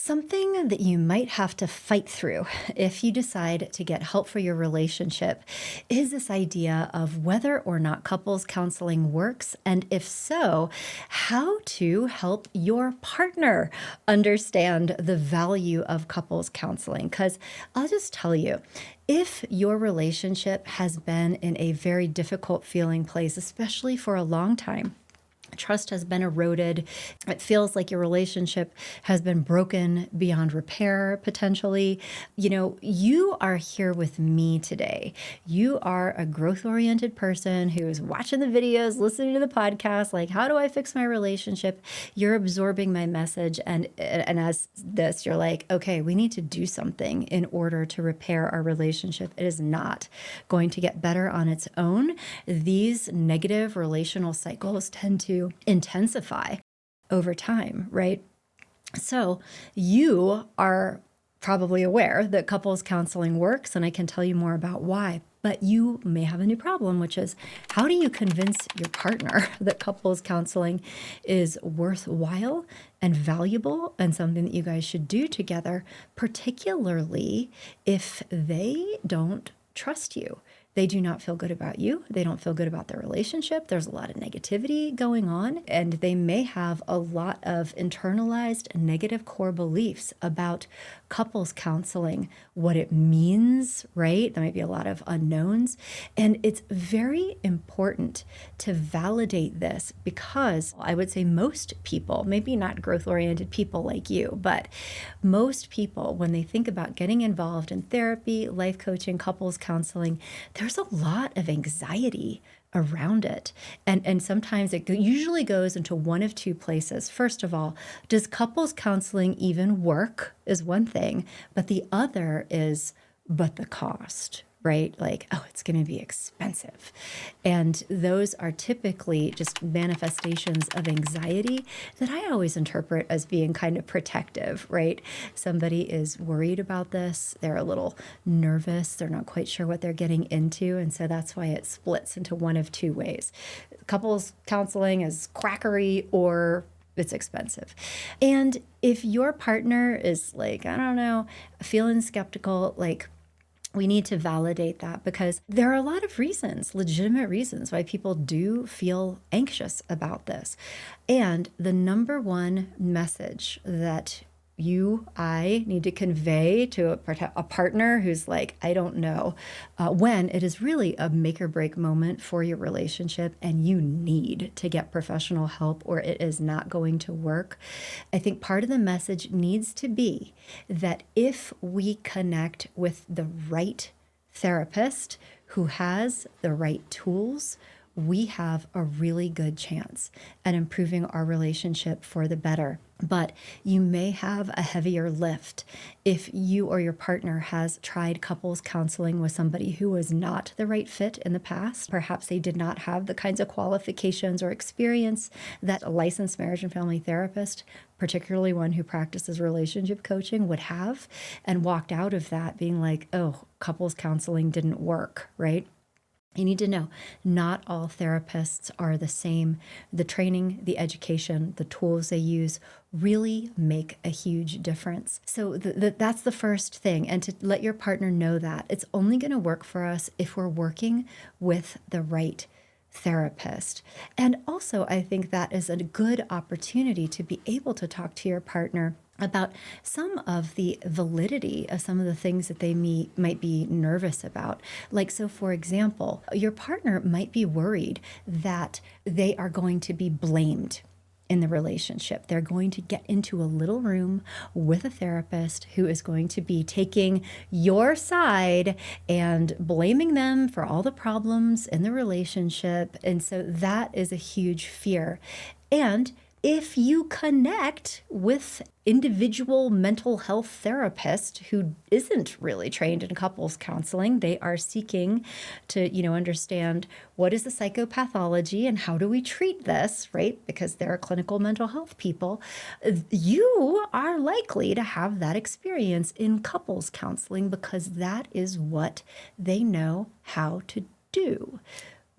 Something that you might have to fight through if you decide to get help for your relationship is this idea of whether or not couples counseling works, and if so, how to help your partner understand the value of couples counseling. Because I'll just tell you, if your relationship has been in a very difficult feeling place, especially for a long time, trust has been eroded. It feels like your relationship has been broken beyond repair, potentially. You are here with me today. You are a growth-oriented person who is watching the videos, listening to the podcast, like, how do I fix my relationship? You're absorbing my message. And as this, you're like, okay, we need to do something in order to repair our relationship. It is not going to get better on its own. These negative relational cycles tend to intensify over time, right? So you are probably aware that couples counseling works, and I can tell you more about why. But you may have a new problem, which is, how do you convince your partner that couples counseling is worthwhile and valuable and something that you guys should do together, particularly if they don't trust you? They do not feel good about you. They don't feel good about their relationship. There's a lot of negativity going on, and they may have a lot of internalized negative core beliefs about couples counseling, what it means, right? There might be a lot of unknowns. And it's very important to validate this, because I would say most people, maybe not growth-oriented people like you, but most people, when they think about getting involved in therapy, life coaching, couples counseling, there's a lot of anxiety around it. And sometimes it usually goes into one of two places. First of all, does couples counseling even work is one thing, but the other is, but the cost, right? Like, oh, it's going to be expensive. And those are typically just manifestations of anxiety that I always interpret as being kind of protective, right? Somebody is worried about this. They're a little nervous. They're not quite sure what they're getting into. And so that's why it splits into one of two ways. Couples counseling is quackery, or it's expensive. And if your partner is like, I don't know, feeling skeptical, like, we need to validate that, because there are a lot of reasons, legitimate reasons, why people do feel anxious about this. And the number one message that I need to convey to a partner who's like, I don't know, when it is really a make or break moment for your relationship and you need to get professional help or it is not going to work. I think part of the message needs to be that if we connect with the right therapist who has the right tools, we have a really good chance at improving our relationship for the better. But you may have a heavier lift if you or your partner has tried couples counseling with somebody who was not the right fit in the past. Perhaps they did not have the kinds of qualifications or experience that a licensed marriage and family therapist, particularly one who practices relationship coaching, would have, and walked out of that being like, oh, couples counseling didn't work, right? You need to know, not all therapists are the same. The training, the education, the tools they use really make a huge difference. So that's the first thing. And to let your partner know that it's only going to work for us if we're working with the right therapist. And also, I think that is a good opportunity to be able to talk to your partner about some of the validity of some of the things that they might be nervous about. Like, so for example, your partner might be worried that they are going to be blamed in the relationship. They're going to get into a little room with a therapist who is going to be taking your side and blaming them for all the problems in the relationship. And so that is a huge fear. And if you connect with individual mental health therapist who isn't really trained in couples counseling, they are seeking to, understand what is the psychopathology and how do we treat this, right? Because they're clinical mental health people. You are likely to have that experience in couples counseling because that is what they know how to do.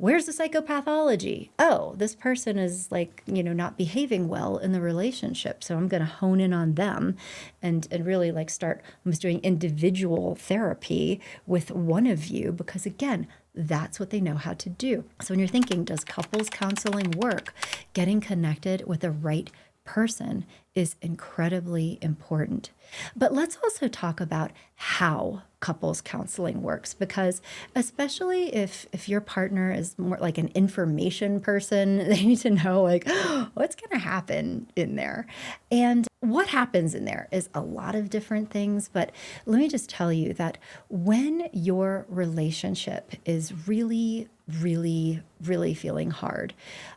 Where's the psychopathology? Oh, this person is like, not behaving well in the relationship. So I'm going to hone in on them and really like start almost doing individual therapy with one of you, because again, that's what they know how to do. So when you're thinking, does couples counseling work? Getting connected with the right person is incredibly important. But let's also talk about how couples counseling works, because especially if your partner is more like an information person, they need to know like what's going to happen in there. And what happens in there is a lot of different things, but let me just tell you that when your relationship is really, really, really feeling hard,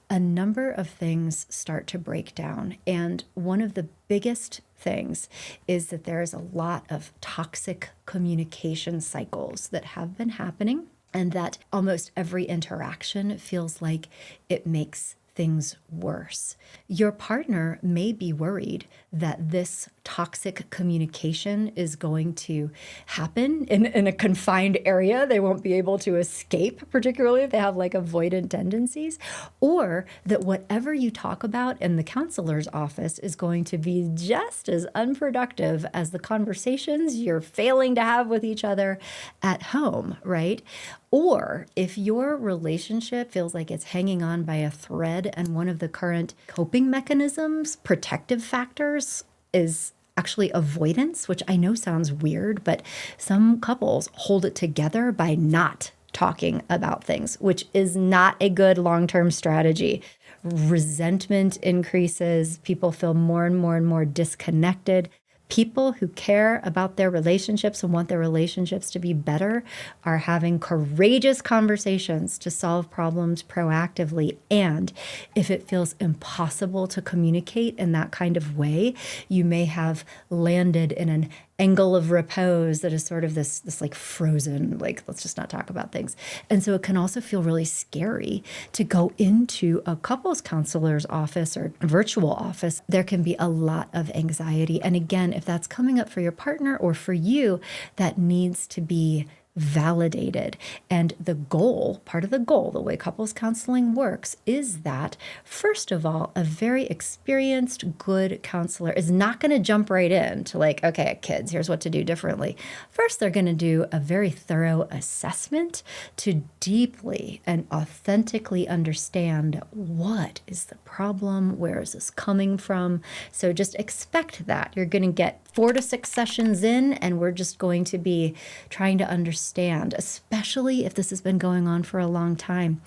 a number of things start to break down. And one of the biggest things is that there is a lot of toxic communication cycles that have been happening, and that almost every interaction feels like it makes things worse. Your partner may be worried that this toxic communication is going to happen in a confined area. They won't be able to escape, particularly if they have like avoidant tendencies, or that whatever you talk about in the counselor's office is going to be just as unproductive as the conversations you're failing to have with each other at home, right? Or if your relationship feels like it's hanging on by a thread and one of the current coping mechanisms, protective factors, is actually avoidance, which I know sounds weird, but some couples hold it together by not talking about things, which is not a good long-term strategy. Resentment increases, people feel more and more and more disconnected. People who care about their relationships and want their relationships to be better are having courageous conversations to solve problems proactively. And if it feels impossible to communicate in that kind of way, you may have landed in an angle of repose that is sort of this like frozen, like, let's just not talk about things. And so it can also feel really scary to go into a couples counselor's office or virtual office. There can be a lot of anxiety. And again, if that's coming up for your partner or for you, that needs to be validated. And the goal, part of the goal, the way couples counseling works, is that, first of all, a very experienced, good counselor is not going to jump right in to like, okay, kids, here's what to do differently. First, they're going to do a very thorough assessment to deeply and authentically understand what is the problem, where is this coming from. So just expect that. You're going to get 4 to 6 sessions in, and we're just going to be trying to understand, especially if this has been going on for a long time.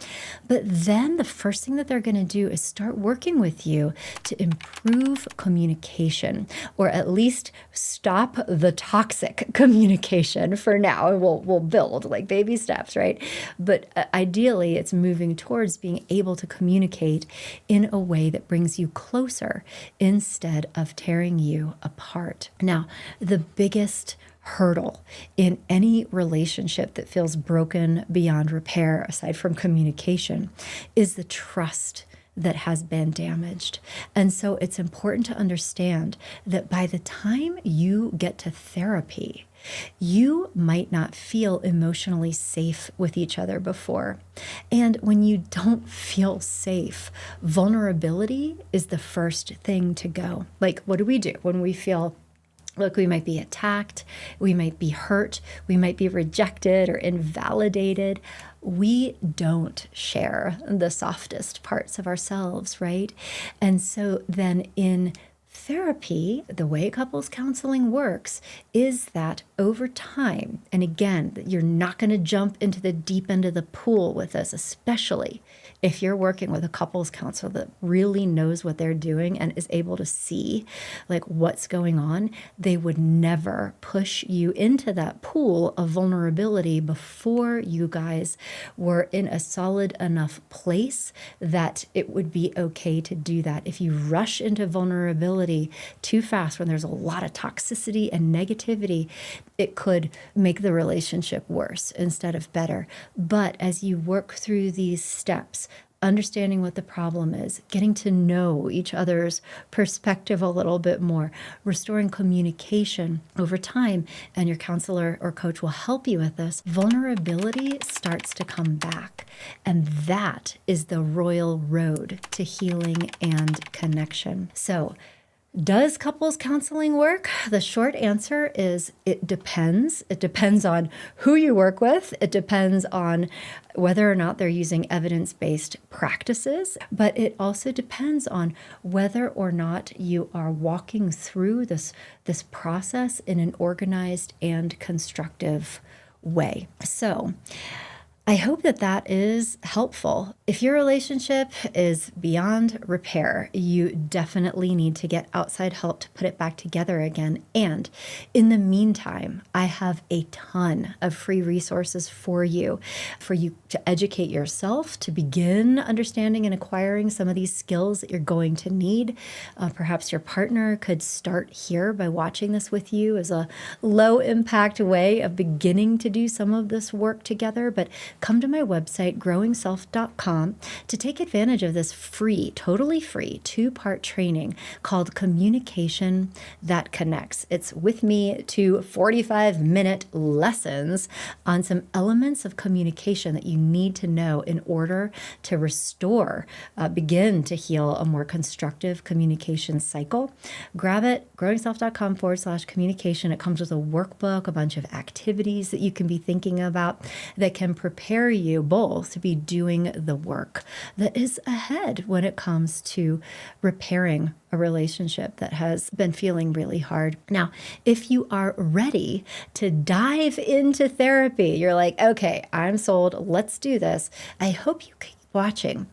But then the first thing that they're going to do is start working with you to improve communication, or at least stop the toxic communication for now. We'll build like baby steps, right? But ideally, it's moving towards being able to communicate in a way that brings you closer instead of tearing you apart. Now, the biggest hurdle in any relationship that feels broken beyond repair, aside from communication, is the trust that has been damaged. And so it's important to understand that by the time you get to therapy, you might not feel emotionally safe with each other before. And when you don't feel safe, vulnerability is the first thing to go. Like, what do we do when we feel look, we might be attacked, we might be hurt, we might be rejected or invalidated? We don't share the softest parts of ourselves, right? And so then in therapy, the way couples counseling works is that over time, and again, you're not going to jump into the deep end of the pool with this, especially if you're working with a couples counselor that really knows what they're doing and is able to see like what's going on. They would never push you into that pool of vulnerability before you guys were in a solid enough place that it would be okay to do that. If you rush into vulnerability too fast when there's a lot of toxicity and negativity, it could make the relationship worse instead of better. But as you work through these steps, understanding what the problem is, getting to know each other's perspective a little bit more, restoring communication over time, and your counselor or coach will help you with this, vulnerability starts to come back. And that is the royal road to healing and connection. So, does couples counseling work? The short answer is it depends. It depends on who you work with. It depends on whether or not they're using evidence-based practices, but it also depends on whether or not you are walking through this process in an organized and constructive way. So, I hope that is helpful. If your relationship is beyond repair, you definitely need to get outside help to put it back together again. And in the meantime, I have a ton of free resources for you to educate yourself, to begin understanding and acquiring some of these skills that you're going to need. Perhaps your partner could start here by watching this with you as a low impact way of beginning to do some of this work together. But come to my website, growingself.com, to take advantage of this free, totally free 2-part training called Communication That Connects. It's with me 2 45-minute lessons on some elements of communication that you need to know in order to restore, begin to heal a more constructive communication cycle. Grab it, growingself.com/communication. It comes with a workbook, a bunch of activities that you can be thinking about that can prepare you both to be doing the work that is ahead when it comes to repairing a relationship that has been feeling really hard. Now, if you are ready to dive into therapy, you're like, okay, I'm sold, let's do this. I hope you keep watching,